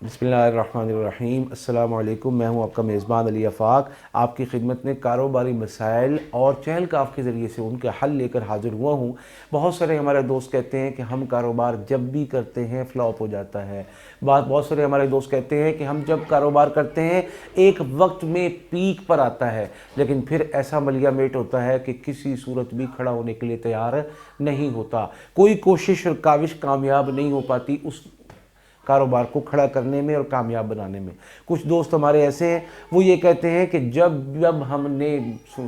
بسم اللہ الرحمن الرحیم۔ السلام علیکم، میں ہوں آپ کا میزبان علی آفاق، آپ کی خدمت میں کاروباری مسائل اور چہل کاف کے ذریعے سے ان کے حل لے کر حاضر ہوا ہوں۔ بہت سارے ہمارے دوست کہتے ہیں کہ ہم کاروبار جب بھی کرتے ہیں فلاپ ہو جاتا ہے۔ بہت سارے ہمارے دوست کہتے ہیں کہ ہم جب کاروبار کرتے ہیں ایک وقت میں پیک پر آتا ہے، لیکن پھر ایسا ملیہ میٹ ہوتا ہے کہ کسی صورت بھی کھڑا ہونے کے لیے تیار نہیں ہوتا۔ کوئی کوشش اور کاوش کامیاب نہیں ہو پاتی اس کاروبار کو کھڑا کرنے میں اور کامیاب بنانے میں۔ کچھ دوست ہمارے ایسے ہیں، وہ یہ کہتے ہیں کہ جب ہم نے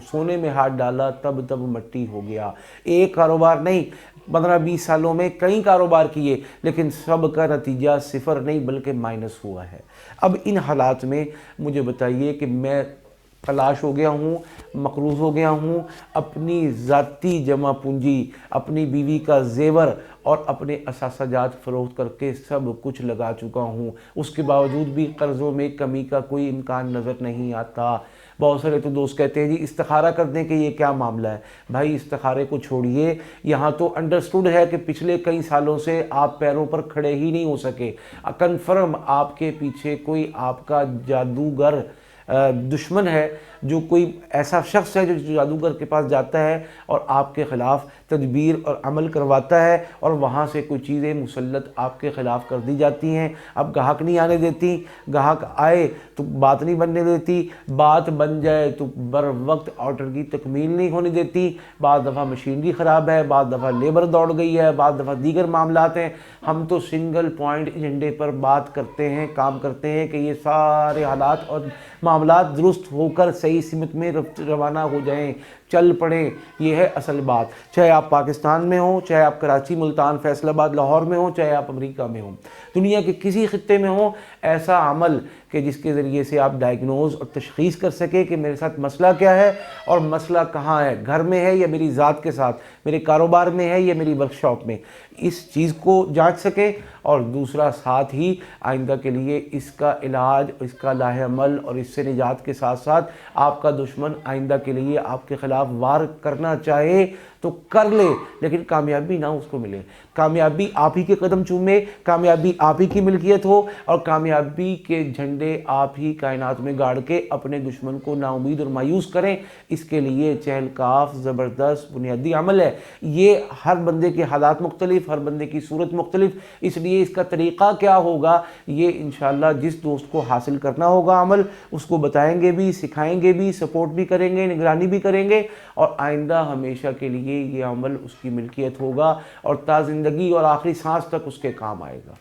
سونے میں ہاتھ ڈالا تب مٹی ہو گیا۔ ایک کاروبار نہیں، 15-20 سالوں میں کئی کاروبار کیے، لیکن سب کا نتیجہ صفر نہیں بلکہ مائنس ہوا ہے۔ اب ان حالات میں مجھے بتائیے کہ میں تلاش ہو گیا ہوں، مقروض ہو گیا ہوں، اپنی ذاتی جمع پونجی، اپنی بیوی کا زیور اور اپنے اثاثہ جات فروخت کر کے سب کچھ لگا چکا ہوں، اس کے باوجود بھی قرضوں میں کمی کا کوئی امکان نظر نہیں آتا۔ بہت سارے تو دوست کہتے ہیں جی استخارہ کر دیں کہ یہ کیا معاملہ ہے۔ بھائی استخارے کو چھوڑیے، یہاں تو انڈرسٹوڈ ہے کہ پچھلے کئی سالوں سے آپ پیروں پر کھڑے ہی نہیں ہو سکے۔ کنفرم آپ کے پیچھے کوئی آپ کا جادوگر دشمن ہے، جو کوئی ایسا شخص ہے جو جادوگر کے پاس جاتا ہے اور آپ کے خلاف تدبیر اور عمل کرواتا ہے، اور وہاں سے کوئی چیزیں مسلط آپ کے خلاف کر دی جاتی ہیں۔ اب گاہک نہیں آنے دیتی، گاہک آئے تو بات نہیں بننے دیتی، بات بن جائے تو بر وقت آرڈر کی تکمیل نہیں ہونے دیتی۔ بعض دفعہ مشینری خراب ہے، بعض دفعہ لیبر دوڑ گئی ہے، بعض دفعہ دیگر معاملات ہیں۔ ہم تو سنگل پوائنٹ ایجنڈے پر بات کرتے ہیں، کام کرتے ہیں کہ یہ سارے حالات اور معاملات درست ہو کر صحیح سمت میں روانہ ہو جائیں، چل پڑیں۔ یہ ہے اصل بات، چاہے آپ پاکستان میں ہوں، چاہے آپ کراچی، ملتان، فیصل آباد، لاہور میں ہوں، چاہے آپ امریکہ میں ہوں، دنیا کے کسی خطے میں ہوں، ایسا عمل کہ جس کے ذریعے سے آپ ڈائیگنوز اور تشخیص کر سکے کہ میرے ساتھ مسئلہ کیا ہے اور مسئلہ کہاں ہے، گھر میں ہے یا میری ذات کے ساتھ، میرے کاروبار میں ہے یا میری ورکشاپ میں، اس چیز کو جانچ سکے، اور دوسرا ساتھ ہی آئندہ کے لیے اس کا علاج، اس کا لاہ عمل اور اس سے نجات کے ساتھ ساتھ آپ کا دشمن آئندہ کے لیے آپ کے خلاف وار کرنا چاہے تو کر لے، لیکن کامیابی نہ اس کو ملے۔ کامیابی آپ ہی کے قدم چومے، کامیابی آپ ہی کی ملکیت ہو، اور کامیابی کے جھنڈے آپ ہی کائنات میں گاڑ کے اپنے دشمن کو نا امید اور مایوس کریں۔ اس کے لیے چہل کاف زبردست بنیادی عمل ہے۔ یہ ہر بندے کے حالات مختلف، ہر بندے کی صورت مختلف، اس لیے اس کا طریقہ کیا ہوگا یہ انشاءاللہ جس دوست کو حاصل کرنا ہوگا عمل، اس کو بتائیں گے بھی، سکھائیں گے بھی، سپورٹ بھی کریں گے، نگرانی بھی کریں گے، اور آئندہ ہمیشہ کے لیے یہ عمل اس کی ملکیت ہوگا اور تا زندگی اور آخری سانس تک اس کے کام آئے گا۔